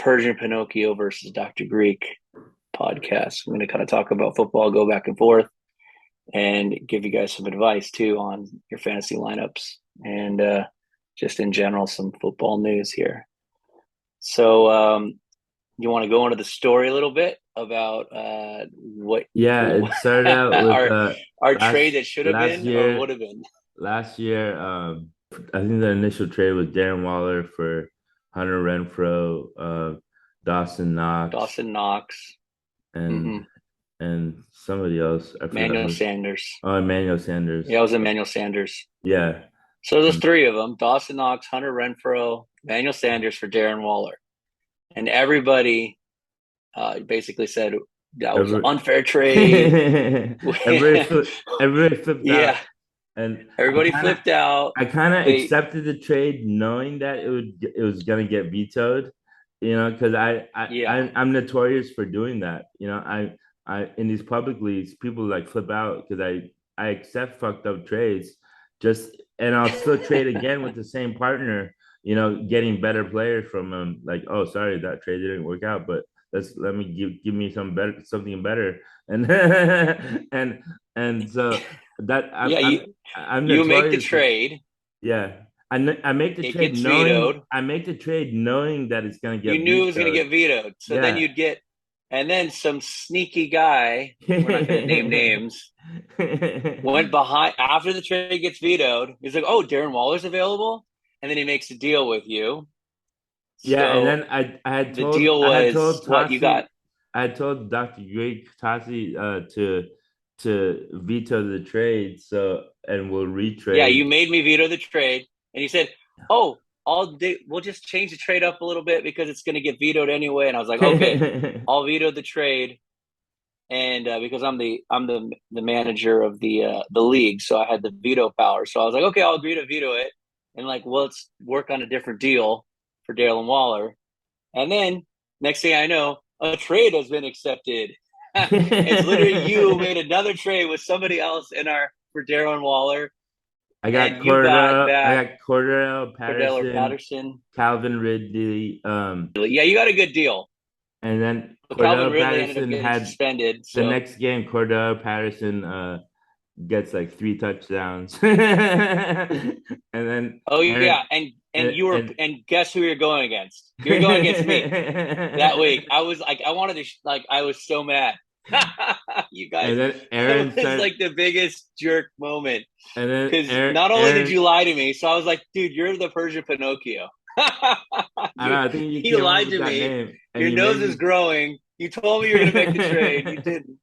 Persian Pinocchio versus Dr. Greek podcast. I'm going to kind of talk about football, go back and forth, and give you guys some advice too on your fantasy lineups and just in general some football news here. So, you want to go into the story a little bit about what? Yeah, it started out with our trade that should have last been or year. would have been. Last year, I think the initial trade was Darren Waller for Hunter Renfro, Dawson Knox, Dawson Knox, and mm-hmm. and somebody else. I forgot Emmanuel who. Sanders. Oh, Emmanuel Sanders. Yeah, it was Emmanuel Sanders. Yeah. So there's three of them: Dawson Knox, Hunter Renfro, Emmanuel Sanders for Darren Waller, and everybody basically said that was an Every, unfair trade. everybody flipped Yeah, out, and everybody flipped out. I kind of They accepted the trade knowing that it was gonna get vetoed, because yeah I'm notorious for doing that. I in these public leagues, people like flip out because I accept fucked up trades, and I'll still trade again with the same partner, getting better players from them. Like, oh, sorry, that trade didn't work out, but let me give me something better, and and so that yeah I'm you make the notorious for. trade. Yeah. I make the It trade gets vetoed. knowing that it's gonna You get knew it was going to vetoed. get vetoed. So then Yeah. you'd get, and then some sneaky guy. We're not going to name names. Went behind after the trade gets vetoed. He's like, "Oh, Darren Waller's available," and then he makes a deal with you. Yeah, and So then the deal I had was told what you got. Tasi I had told Dr. Greg Tasi to veto the trade, and we'll Yeah, retrade. you made me veto the trade, and he said, "Oh, we'll just change the trade up a little bit because it's going to get vetoed anyway." And I was like, "Okay, I'll veto the trade." And because I'm the manager of the league, so I had the veto power. So I was like, okay, I'll agree to veto it, and like, well, let's work on a different deal for Dalen Waller. And then next thing I know, a trade has been accepted. It's literally you who made another trade with somebody else in our for Darren Waller, and you got I back got Cordell Cordell Patterson, Patterson. Calvin Ridley, Yeah, you got a good deal. and then So Calvin Cordell Ridley ended up Patterson getting had suspended. the So next game. Cordell Patterson gets like 3 touchdowns, and then oh yeah, Aaron and you were and and guess who you're going against? You're going against me that week. I was like, I wanted to I was so mad. You guys, and then Aaron it was started, like the biggest jerk moment and then because not only did Aaron. you lie to me, so I was like, dude, you're the Persian Pinocchio. I you know. I think you you came up lied with to that me. name, and Your you made nose is me. growing. You told me you were gonna make the trade. You didn't.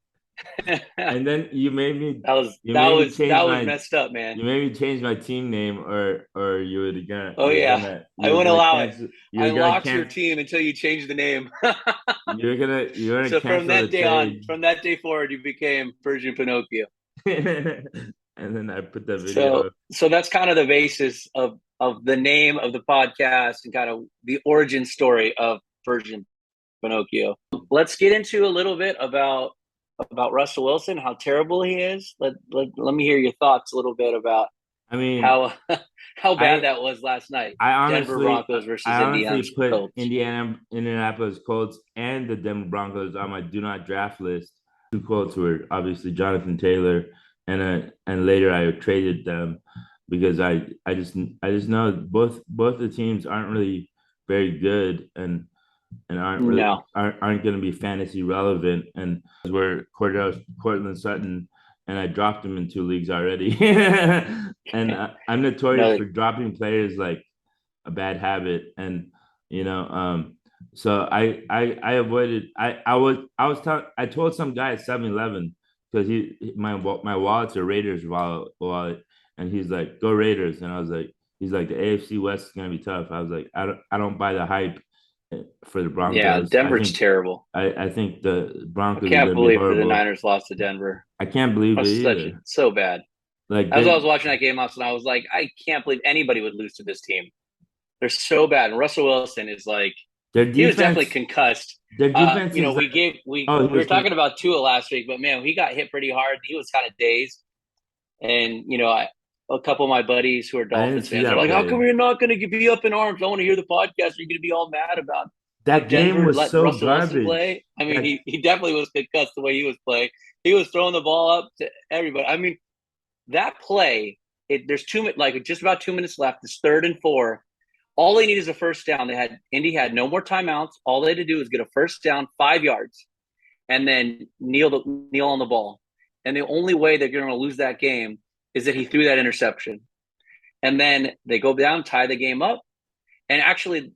And then That was change that was my messed up, man. you made me change my team name, or Oh yeah, I you were wouldn't gonna allow it. cancel I locked your team until you changed the name. you were gonna So cancel the trade. from that day forward, you became Persian Pinocchio. And then I put the video. So that's kind of the basis of the name of the podcast and kind of the origin story of Persian Pinocchio. Let's get into a little bit about Russell Wilson, how terrible he is. Let me hear your thoughts a little bit about I mean, how how bad I that was last night. I Denver honestly Broncos versus I honestly Indiana put Colts. Indianapolis Colts and the Denver Broncos on my do not draft list. Two Colts were obviously Jonathan Taylor, and later I traded them because I just know both the teams aren't really very good, and No, aren't going to be fantasy relevant. And where Cortland Sutton, and I dropped him in 2 leagues already. And I'm notorious no, for dropping players like a bad habit, and you know, so I avoided. I told some guy at 7-Eleven because my wallet's a Raiders wallet, and he's like, "Go Raiders," and I was like. He's like, the AFC West is gonna be tough. I was like, I don't buy the hype for the yeah, Broncos. Denver's terrible. I think the I Broncos are can't going to be believe that the horrible. Niners lost to Denver. I can't believe it That's such either. so bad. Like As I was watching that game last night, I was like, I can't believe anybody would lose to this team. They're so bad. And Russell Wilson is like, their he was definitely defense, concussed. their defense is We gave we oh, he we were was talking about Tua last week, but man, he got hit pretty hard. He was kind of dazed, and a couple of my buddies who are I didn't Dolphins see fans are that like, "How come play. you're not going to be up in arms? I want to hear the podcast. You're going to be all mad about how That game Denver was let so Russell Wilson garbage. play. I mean, That he definitely was concussed the way he was playing. He was throwing the ball up to everybody. I mean, that play, there's like just about 2 minutes left. It's 3rd and 4. All they need is a first down. Indy had no more timeouts. All they had to do was get a first down, 5 yards, and then kneel on the ball. And the only way they're going to lose that game is that he threw that interception. And then they go down, tie the game up. And actually,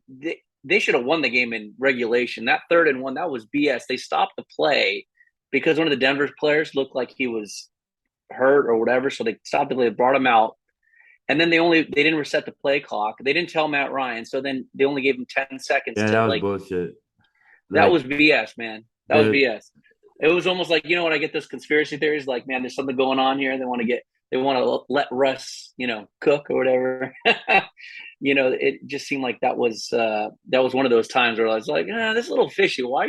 they should have won the game in regulation. That 3rd and 1, that was BS. They stopped the play because one of the Denver players looked like he was hurt or whatever. So they stopped the play, brought him out. And then they didn't reset the play clock. They didn't tell Matt Ryan. So then they only gave him 10 seconds yeah, to that was like, bullshit. that Like was BS, man. That was the BS. It was almost like, when I get those conspiracy theories, like, man, there's something going on here. They want to let Russ, cook or whatever. It just seemed like that was one of those times where I was like, this is a little fishy. Why are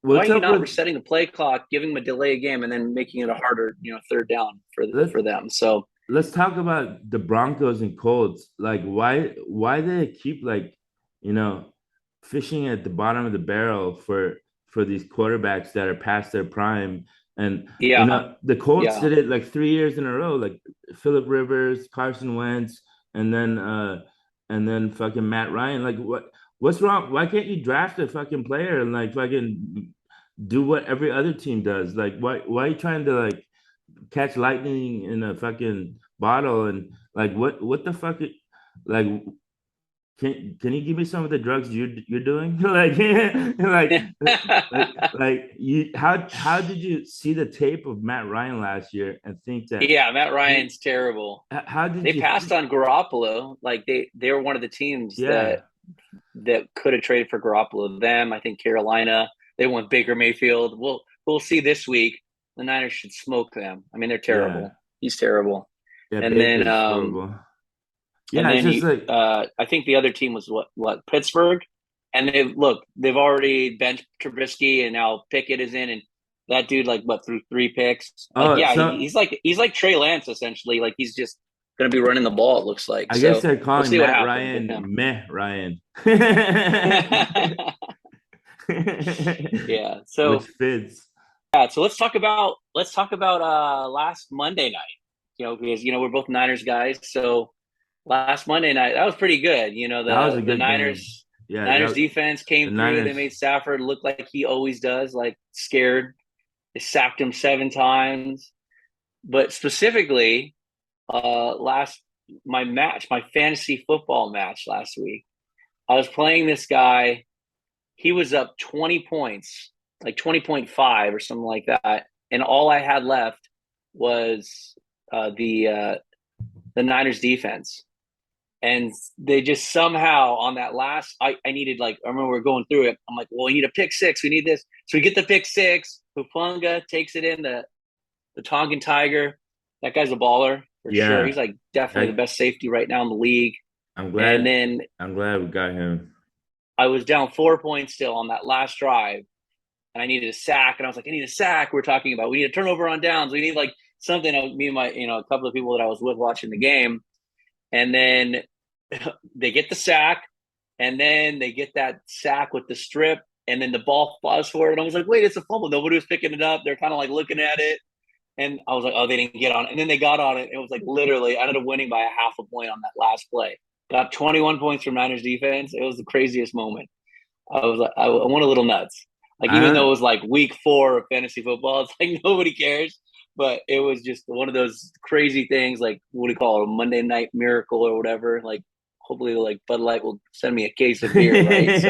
what's you up not with resetting the play clock, giving them a delay game, and then making it a harder, 3rd down let's for them? So let's talk about the Broncos and Colts. Like why they keep like, you know, fishing at the bottom of the barrel for these quarterbacks that are past their prime. And yeah, the Colts yeah. did it like 3 years in a row, like Philip Rivers, Carson Wentz, and then fucking Matt Ryan. Like what's wrong? Why can't you draft a fucking player and like fucking do what every other team does? Like why are you trying to like catch lightning in a fucking bottle and like what the fuck like can you give me some of the drugs you're doing like like you how did you see the tape of Matt Ryan last year and think that Yeah, Matt he Ryan's terrible. how did They you passed on Garoppolo. Like they were one of the teams yeah that could have traded for Garoppolo. Them, I think Carolina. They want Baker Mayfield. We'll see this week. The Niners should smoke them. I mean, they're yeah terrible. He's terrible. yeah And then Baker's horrible and yeah it's then just like I think the other team was what Pittsburgh. And they've already benched Trubisky, and now Pickett is in, and that dude like threw 3 picks. Like, oh yeah, so he's like Trey Lance essentially. Like, he's just gonna be running the ball. It looks like. I guess So they're we'll calling see what Matt happens with Ryan him. meh Ryan Yeah. which So fits. yeah. So let's talk about last Monday night. Because we're both Niners guys. So last Monday night, that was pretty good. That was a The good game. Niners Yeah, Niners defense the came through. They Niners. made Stafford look like he always does, like scared. They sacked him 7 times. But specifically, my fantasy football match last week, I was playing this guy. He was up 20 points, like 20.5 or something like that. And all I had left was the Niners defense. And they just somehow on that last, I needed, like, I remember we are going through it. I'm like, well, we need a pick six. We need this. So we get the pick six. Hufunga takes it in, the Tongan Tiger. That guy's a baller for sure. Yeah, He's like definitely the I, best safety right now in the league. I'm And glad. then I'm glad we got him. I was down 4 points still on that last drive, and I needed a sack. And I was like, I need a sack. We're talking about, we need a turnover on downs. We need like something. Me and my, a couple of people that I was with watching the game. And then they get the sack, and then they get that sack with the strip, and then the ball flies forward. And I was like, wait, it's a fumble. Nobody was picking it up. They're kind of like looking at it. And I was like, oh, they didn't get on it. And then they got on it. It was like literally, I ended up winning by a half a point on that last play. Got 21 points from Niners defense. It was the craziest moment. I was like, I went a little nuts. Like, even though I it was like week 4 of fantasy football, it's like nobody cares. But it was just one of those crazy things, like, what do you call it, a Monday night miracle or whatever. Like, hopefully, like, Bud Light will send me a case of beer, right?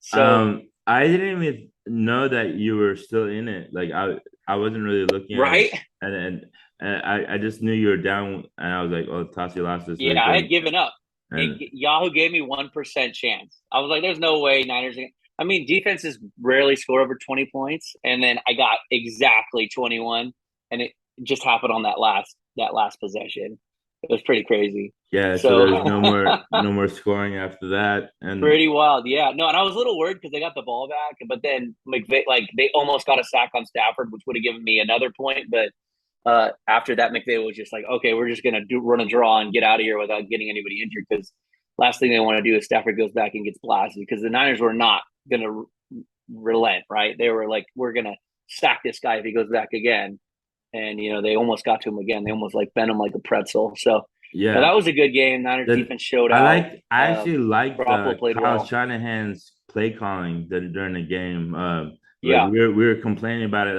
So, so I didn't even know that you were still in it. Like I wasn't really looking at it, right? and I just knew you were down, and I was like, oh, Tassi lost this week, Yeah, I had given up. and Yahoo gave me 1% chance. I was like, "There's no way Niners." I mean, defenses rarely score over 20 points, and then I got exactly 21, and it just happened on that last possession. It was pretty crazy. yeah, so So there was no more scoring after that, and pretty wild, yeah. No, and I was a little worried because they got the ball back, but then McVay, like, they almost got a sack on Stafford, which would have given me another point, but after that, McVay was just like, okay, we're just gonna run a draw and get out of here without getting anybody injured, because last thing they want to do is Stafford goes back and gets blasted, because the Niners were not going to relent, right? They were like, we're going to sack this guy if he goes back again. And, they almost got to him again. They almost like bent him like a pretzel. So Yeah. that was a good game. Niners defense showed out. I actually liked Garoppolo played Kyle well. Shanahan's play calling during the game. Yeah. We were complaining about it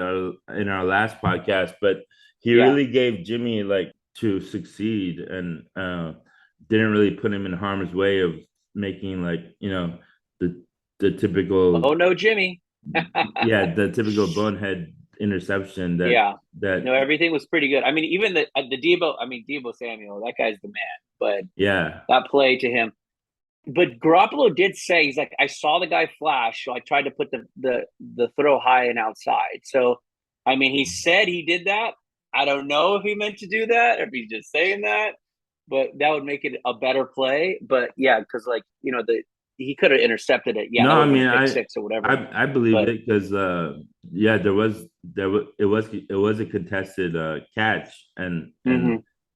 in our last podcast, but he really gave Jimmy like to succeed, and didn't really put him in harm's way of making like the typical oh no Jimmy the typical bonehead interception that no, everything was pretty good. I mean, even the Deebo Samuel, that guy's the man. But that play to him. But Garoppolo did say, he's like, I saw the guy flash, so I tried to put the throw high and outside. So, I mean, he said he did that. I don't know if he meant to do that or if he's just saying that, but that would make it a better play. But yeah, because he could have intercepted it. Yeah, no, I mean, pick six or whatever. I believe it, because it was a contested catch, and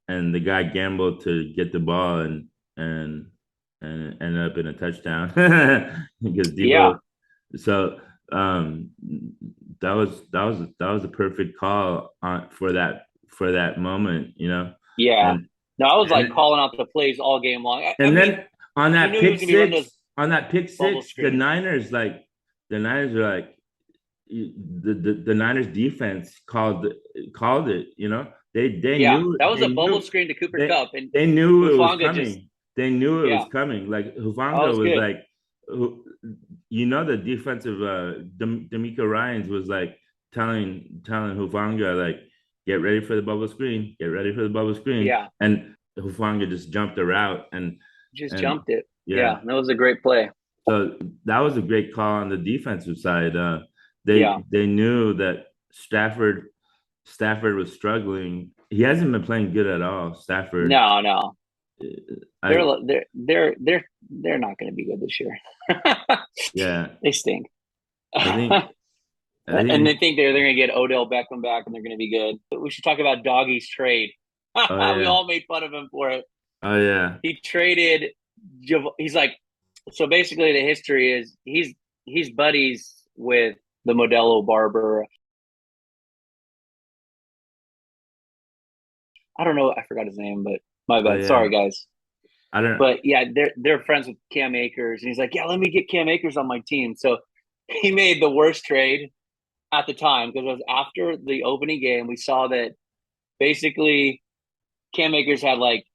the guy gambled to get the ball and ended up in a touchdown because Deebo. So that was a perfect call for that moment, Yeah. No, I was calling out the plays all game long. On that pick six, the Niners were like, the Niners defense called it. They knew that was a bubble screen to Cooper Kupp, and they knew it was coming. They knew it was coming. Like Hufanga was like, the defensive D'Amico Ryans was like telling Hufanga, like, get ready for the bubble screen. Get ready for the bubble screen. Yeah. And Hufanga just jumped the route and jumped it. Yeah, that was a great play. So that was a great call on the defensive side. They knew that Stafford was struggling. He hasn't been playing good at all. Stafford. No. They're not going to be good this year. Yeah, they stink. I think and they think they're going to get Odell Beckham back and they're going to be good. But we should talk about Doggy's trade. We all made fun of him for it. Oh yeah, he traded. He's like, so basically the history is he's buddies with the Modelo barber. I don't know. I forgot his name, but my bad. Yeah. Sorry, guys. I don't know. But yeah, they're friends with Cam Akers, and he's like, yeah, let me get Cam Akers on my team. So he made the worst trade at the time, because it was after the opening game. We saw that basically Cam Akers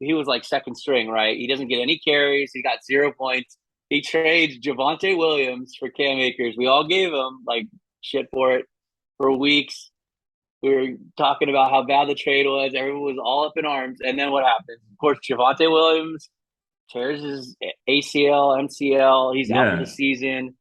he was like second string, right? He doesn't get any carries. He got 0 points. He trades Javonte Williams for Cam Akers. We all gave him shit for it for weeks. We were talking about how bad the trade was. Everyone was all up in arms. And then what happens? Of course, Javonte Williams tears his ACL, MCL. He's out for the season.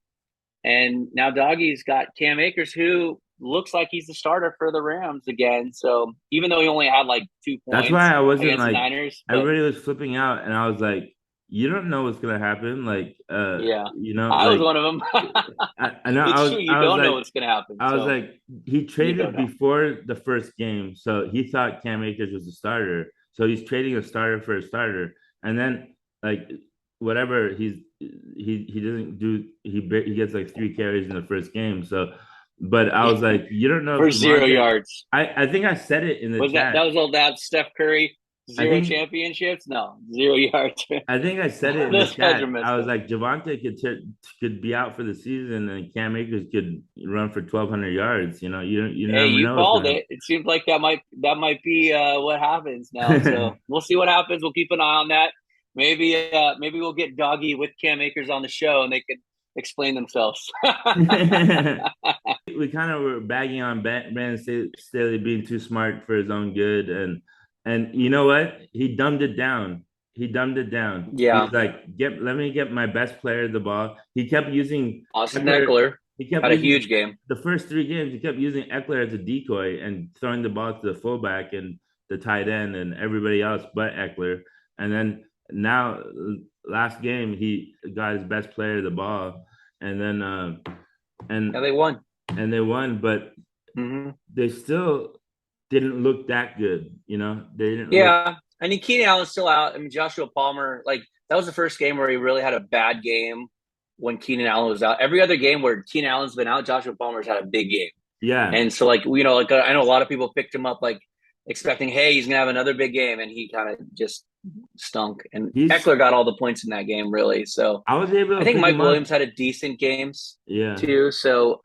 And now Doggy's got Cam Akers, who looks like he's the starter for the Rams again. So even though he only had 2 points, that's why I wasn't against the Niners. Everybody was flipping out, and I was like, you don't know what's gonna happen. I was one of them. I know. It's true. You don't know what's gonna happen. I was like, he traded before the first game, so he thought Cam Akers was a starter. So he's trading a starter for a starter, and then whatever he doesn't do. He gets 3 carries in the first game. So, but I was like, you don't know for 0 yards. I think I said it in the chat. That was all that Steph Curry. 0 championships? No, 0 yards. I think I said it in the chat. I was like, Javonte could be out for the season, and Cam Akers could run for 1,200 yards. You never know. Called it. It seems like that might be what happens now. So we'll see what happens. We'll keep an eye on that. Maybe we'll get Doggy with Cam Akers on the show, and they could explain themselves. We kind of were bagging on Brandon Staley being too smart for his own good, and you know what? He dumbed it down. Yeah. He's like, let me get my best player the ball. He kept using Austin Eckler. He had a huge game. The first 3 games, he kept using Eckler as a decoy and throwing the ball to the fullback and the tight end and everybody else but Eckler. And then now, last game, he got his best player the ball, and then and they won. And they won, but they still didn't look that good, They didn't. Yeah, I mean, Keenan Allen's still out. I mean, Joshua Palmer, that was the first game where he really had a bad game when Keenan Allen was out. Every other game where Keenan Allen's been out, Joshua Palmer's had a big game. Yeah. And so, like, like I know a lot of people picked him up, like expecting, hey, he's gonna have another big game, and he kind of just stunk. And He's Eckler got all the points in that game, really. So I was able I to think pick Mike him up. Williams had a decent games Yeah. too. So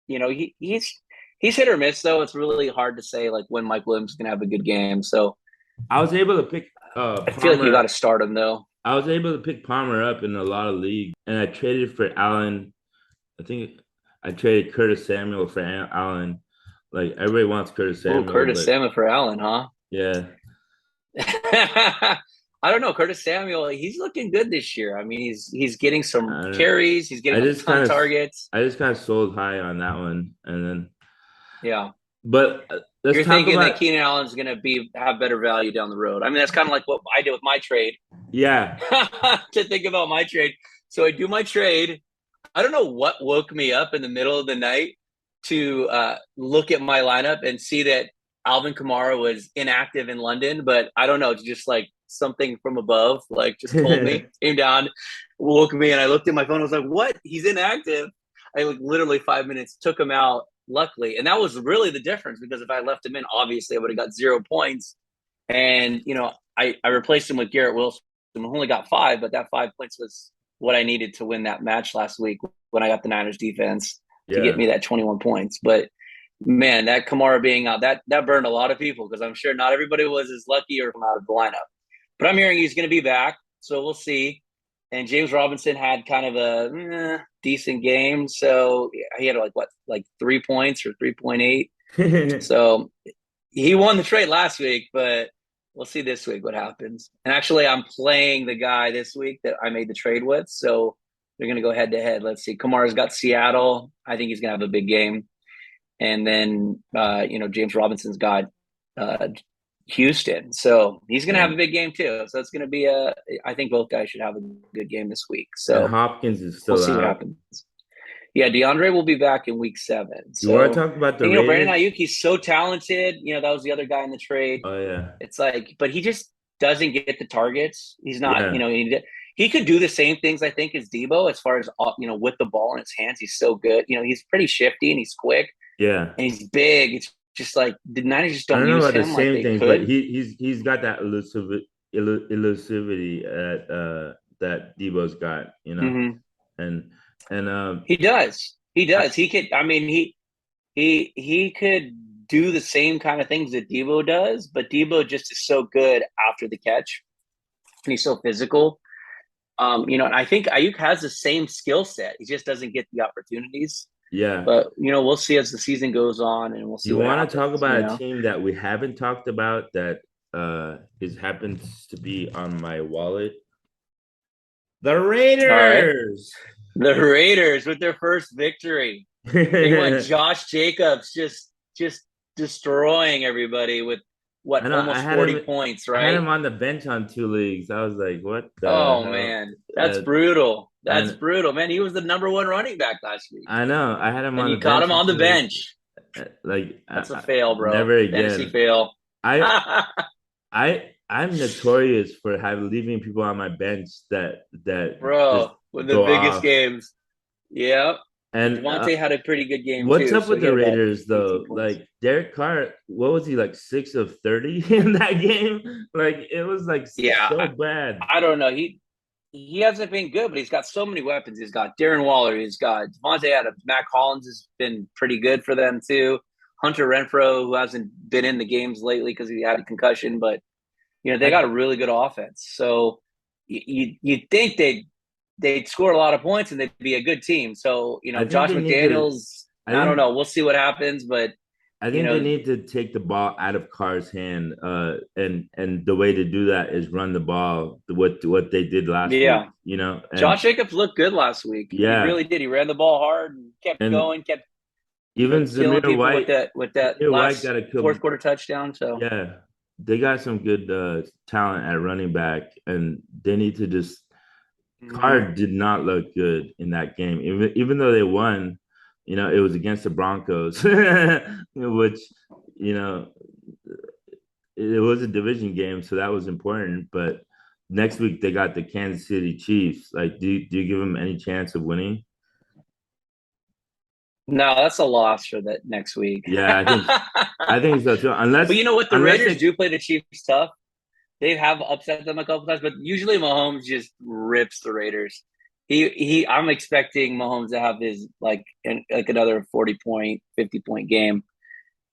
he's hit or miss though. It's really hard to say like when Mike Williams is gonna have a good game. So I was able to pick I feel like you got Palmer. to start him though. I was able to pick Palmer up in a lot of leagues, and I traded for Allen. I think I traded Curtis Samuel for Allen. Like everybody wants Curtis Oh, Samuel, Curtis but Samuel for Allen, huh? yeah, I don't know. Curtis Samuel, he's looking good this year. I mean, he's getting some I, carries, he's I getting a just ton kind of of targets. I just kind of sold high on that one, and then Yeah. but let's You're talk thinking that about Keenan Allen's gonna have better value down the road. I mean, that's kind of like what I did with my trade. yeah. To think about my trade. So I do my trade. I don't know what woke me up in the middle of the night to look at my lineup and see that Alvin Kamara was inactive in London, but I don't know, just like something from above, like just told me, came down, woke me, and I looked at my phone. I was like, "What? He's inactive." I like literally 5 minutes took him out, luckily, and that was really the difference because if I left him in, obviously I would have got 0 points. And I replaced him with Garrett Wilson. I only got 5, but that 5 points was what I needed to win that match last week when I got the Niners defense to get Yeah. me that 21 points. But man, that Kamara being out, that burned a lot of people because I'm sure not everybody was as lucky or from out of the lineup. But I'm hearing he's going to be back, so we'll see. And James Robinson had kind of a decent game, so he had like 3 points or 3.8. So he won the trade last week, but we'll see this week what happens. And actually, I'm playing the guy this week that I made the trade with, so they're going to go head to head. Let's see. Kamara's got Seattle. I think he's going to have a big game. And then, James Robinson's got Houston. So he's going to have a big game too. So it's going to be I think both guys should have a good game this week. And So Hopkins is we'll still see what out. happens. Yeah, DeAndre will be back in week 7. You want to So, talk about the and, Brandon Raiders? Ayuk, he's so talented. That was the other guy in the trade. Oh yeah, It's like, but he just doesn't get the targets. He's not, yeah. he could do the same things I think as Debo as far as with the ball in his hands. He's so good. He's pretty shifty and he's quick Yeah. and he's big. It's just like the Niners just I don't don't know use about the him like same they things, but could. he's got that elusivity at that Debo's got, Mm-hmm. and and He does. He I, does. He could. I mean, he could do the same kind of things that Debo does, but Debo just is so good after the catch, and he's so physical. And I think Ayuk has the same skill set. He just doesn't get the opportunities. yeah. But we'll see as the season goes on, and we'll see You what want to talk happens. about a team that we haven't talked about that is happens to be on my wallet? The All right, Raiders. the Raiders with their first victory. They went Josh Jacobs just destroying everybody with I what know I almost had 40 him. points, I had right? him on the bench on 2 leagues. I was like, "What the Oh hell?" man, that's brutal. That's And brutal, man. He was the number 1 running back last week, I know I had him and on the you caught bench him in on the 2 leagues. bench. Like That's a fail, bro. never Fantasy again. fail. I I'm notorious for leaving people on my bench that just Bro, with the go biggest off. games. Yeah. And Devontae had a pretty good game what's too, up so with he the had about Raiders 18 though? points. Like Derek Carr, what was he like 6 of 30 in that game? Like it was like Yeah, so bad. I don't know. He hasn't been good, but he's got so many weapons. He's got Darren Waller. He's got Devontae Adams. Mac Hollins has been pretty good for them too. Hunter Renfro, who hasn't been in the games lately because he had a concussion, but they got I a really good offense. So you'd think they'd score a lot of points and they'd be a good team. So I think Josh they need to. McDaniels, I I don't think know. We'll see what happens, but I you think they know, need to take the ball out of Carr's hand. And the way to do that is run the ball. What they did last week. yeah. And Josh Jacobs looked good last week. He yeah, really did. He ran the ball hard and kept and going, kept even killing Zamir people with White, that Zamir White last got a fourth kill. quarter touchdown. So Yeah, they got some good talent at running back, and they need to just. mm-hmm. Carr did not look good in that game, even though they won. It was against the Broncos, which you know it was a division game, so that was important. But next week they got the Kansas City Chiefs. Like, do you give them any chance of winning? No, that's a loss for that next week. Yeah, But I think so too. you know what? The Unless Raiders they do play the Chiefs tough. They have upset them a couple times, but usually Mahomes just rips the Raiders. I'm expecting Mahomes to have his like another 40 point, 50 point game,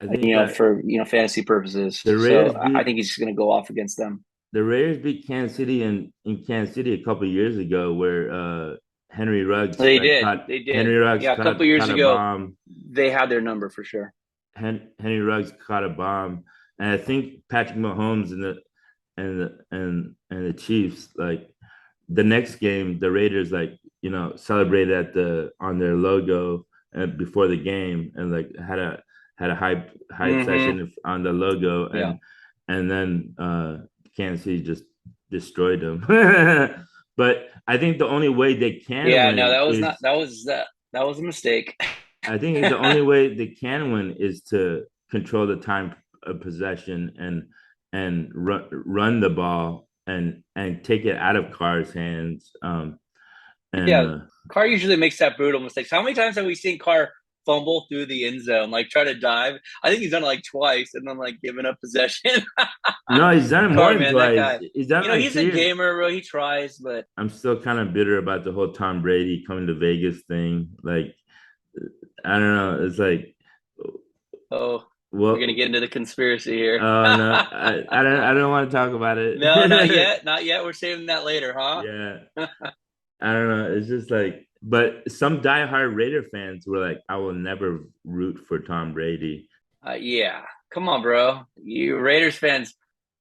I think that for fantasy purposes. the So Raiders I beat think he's just going to go off against them. the Raiders beat Kansas City in Kansas City a couple of years ago, where Henry Ruggs They like did, caught they did. Henry Ruggs Yeah, a couple years caught a ago, bomb. they had their number for sure. Henry Ruggs caught a bomb, and I think Patrick Mahomes and the Chiefs, like the next game, the Raiders celebrated on their logo before the game, and like had a hype Mm-hmm. session on the logo, Yeah, and then Kansas City just destroyed them. But I think the only way they can yeah. No, win that was not. is That was a mistake. I think the only way they can win is to control the time of possession and run the ball and take it out of Carr's hands. And Yeah, Carr usually makes that brutal mistakes. How many times have we seen Carr fumble through the end zone, like try to dive? I think he's done it like twice, and then like giving up possession. No, he's done it more Carr, than man, that twice. guy. He's done it like He's a three. gamer, bro. He tries, but I'm still kind of bitter about the whole Tom Brady coming to Vegas thing. Like, I don't know. It's like, oh, we're gonna well, get into the conspiracy here. oh no, I don't want to talk about No, not it. yet, not yet. We're saving that later, huh? Yeah. I don't know. It's just like, but some diehard Raider fans were like, I will never root for Tom Brady. Yeah. Come on, bro. You Raiders fans,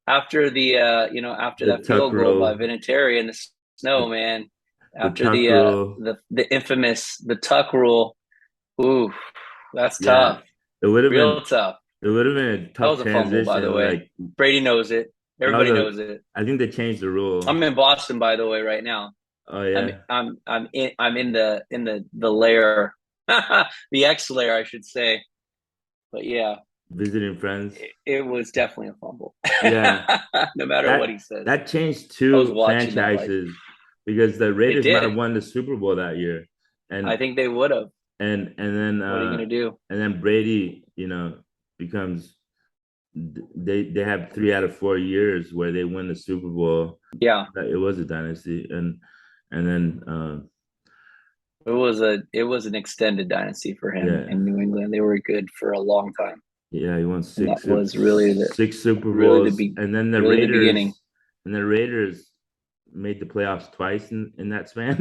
after the after The that tuck field goal by rule, Vinatieri in the snow, the, man. the After tuck the rule. the infamous the tuck rule. Ooh, that's Yeah, tough. it would have Real been, tough. it would have been a That tough was a fumble, by the transition. way. Like Brady knows it. that was Everybody knows it. I think they changed the rule. I'm in Boston, by the way, right now. Oh yeah, I'm in the layer, the X layer, I should say. But yeah, visiting friends. it was definitely a fumble. Yeah, No matter what he that says. that changed I was two watching that like franchises because the it Raiders might have did. won the Super Bowl that year, I and think they would have. and then What are you gonna do? Brady, becomes they have 3 out of 4 years where they win the Super Bowl. Yeah, It was a dynasty, and then it was an extended dynasty for him yeah, in New England. They were good for a long time, yeah, he won and that was really six Super the Bowls, and then really the beginning. The Raiders made the playoffs twice in that span.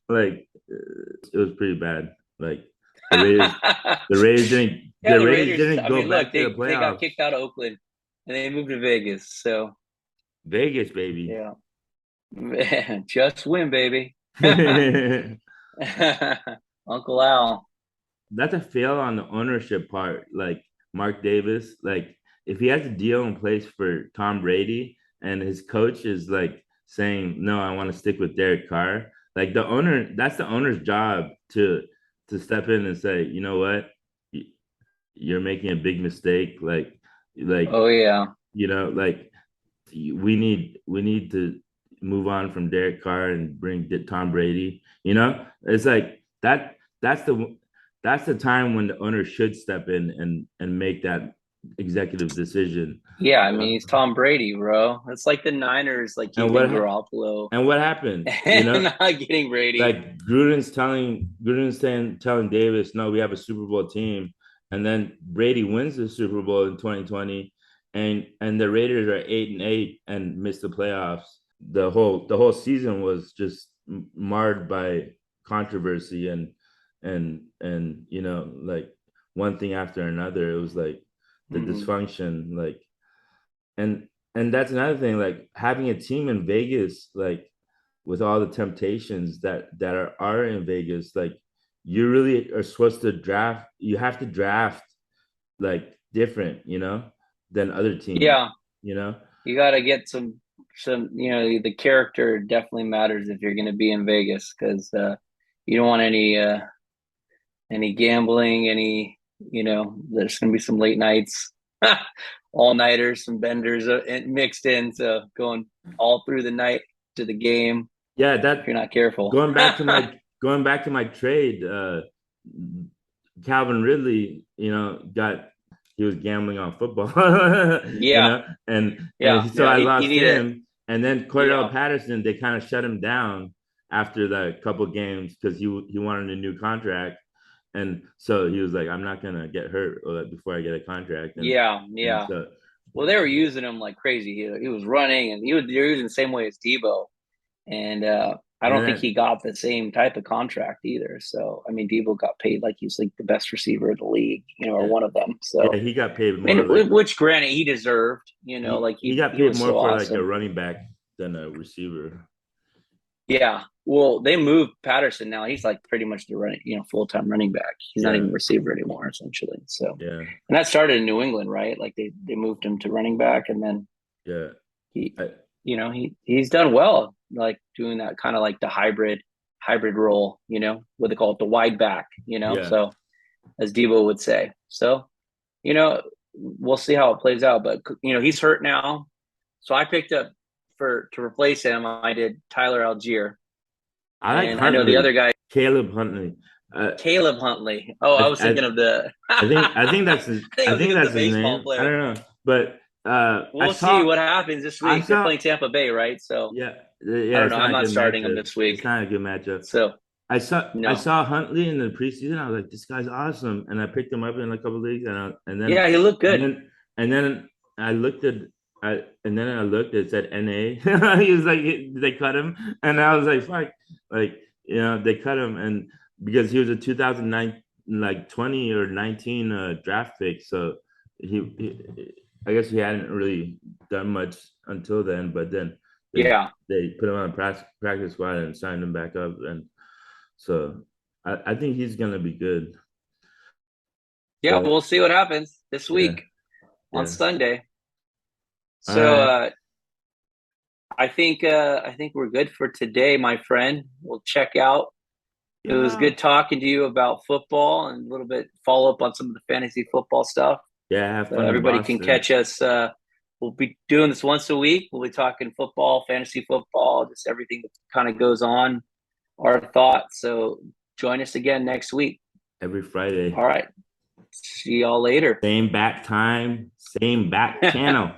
Like it was pretty bad. Like the Raiders, Yeah, the the Raiders Raiders. didn't I go mean, look, back to the they got playoffs. kicked out of Oakland and they moved to Vegas. So Vegas, baby. yeah, man, just win, baby. Uncle Al. That's a fail on the ownership part. Like Mark Davis, like if he has a deal in place for Tom Brady and his coach is like saying, no, I want to stick with Derek Carr, like that's the owner's job to step in and say, you know what, you're making a big mistake. Like Oh yeah. like we need to move on from Derek Carr and bring Tom Brady. It's like that's the that's the time when the owner should step in and make that executive decision. Yeah, I mean he's Tom Brady, bro. It's like the Niners like And keeping Garoppolo what happened? and not getting Brady. Like telling Davis, no, we have a Super Bowl team, and then Brady wins the Super Bowl in 2020, and the Raiders are 8-8 and miss the playoffs. The whole season was just marred by controversy and like one thing after another. It was like the Mm-hmm. dysfunction, like and and that's another thing, like having a team in Vegas, like with all the temptations that are in Vegas, like you really are supposed to draft. You have to draft like different, than other teams, Yeah, you know. you got to get some the character definitely matters if you're going to be in Vegas because you don't want any gambling, there's going to be some late nights. all-nighters, some benders mixed in, so going all through the night to the game Yeah, if that you're not careful. going back to my trade, Calvin Ridley, he was gambling on football, Yeah, and so yeah. I He lost needed. him, and then Cordell Yeah, Patterson, they kind of shut him down after the couple games because he wanted a new contract, and so he was like, I'm not gonna get hurt before I get a contract, and yeah. so Well, they were using him like crazy. He was running, and they were using the same way as Debo. And I and don't think then he got the same type of contract either. So I mean, Debo got paid like he's like the best receiver in the league, or yeah, one of them. yeah, So he got paid I more like mean, which granted he deserved. Like he got he paid was so more for like a awesome. running back than a receiver. Yeah. Well, they moved Patterson now. He's like pretty much the running, full time running back. He's not Yeah, even a receiver anymore, essentially. So, yeah, and that started in New England, right? Like they moved him to running back, and then yeah. he, I, he's done well, like doing that kind of like the hybrid role. What they call it, the wide back. yeah. So as Debo would say. So we'll see how it plays out. But he's hurt now, so I picked up to replace him. I did Tyler Algier, I like and I know the Huntley, other guy, Caleb Huntley. Uh, Caleb Huntley. Oh, I I, was thinking I, of the. I think that's his. I think I I was think thinking of the that's his baseball name. I player. don't know, but We'll see what happens this I week. They're saw, playing Tampa Bay, right? So yeah, I yeah. don't It's know. I'm not a not good starting him matchup. this It's week. not a good matchup. So I no. saw Huntley in the preseason. I was like, this guy's awesome, and I picked him up in a couple of leagues, Yeah, he looked and good. then and then I looked at. I looked. It said NA. He was like, they cut him, and I was like, "Fuck!" Like, they cut him, and because he was a 2009, like 20 or 19 draft pick, so I guess he hadn't really done much until then. But then Yeah, they put him on a practice squad and signed him back up, and so I think he's gonna be good. yeah. But We'll see what happens this yeah, week on yeah. Sunday. All So right. I think we're good for today, my friend. We'll check out. It was Yeah. good talking to you about football and a little bit follow up on some of the fantasy football stuff. Yeah, have So fun in everybody can Boston. catch us. We'll be doing this once a week. We'll be talking football, fantasy football, just everything that kind of goes on, our thoughts. So join us again next week. Every Friday. All right. See y'all later. Same back time, same back channel.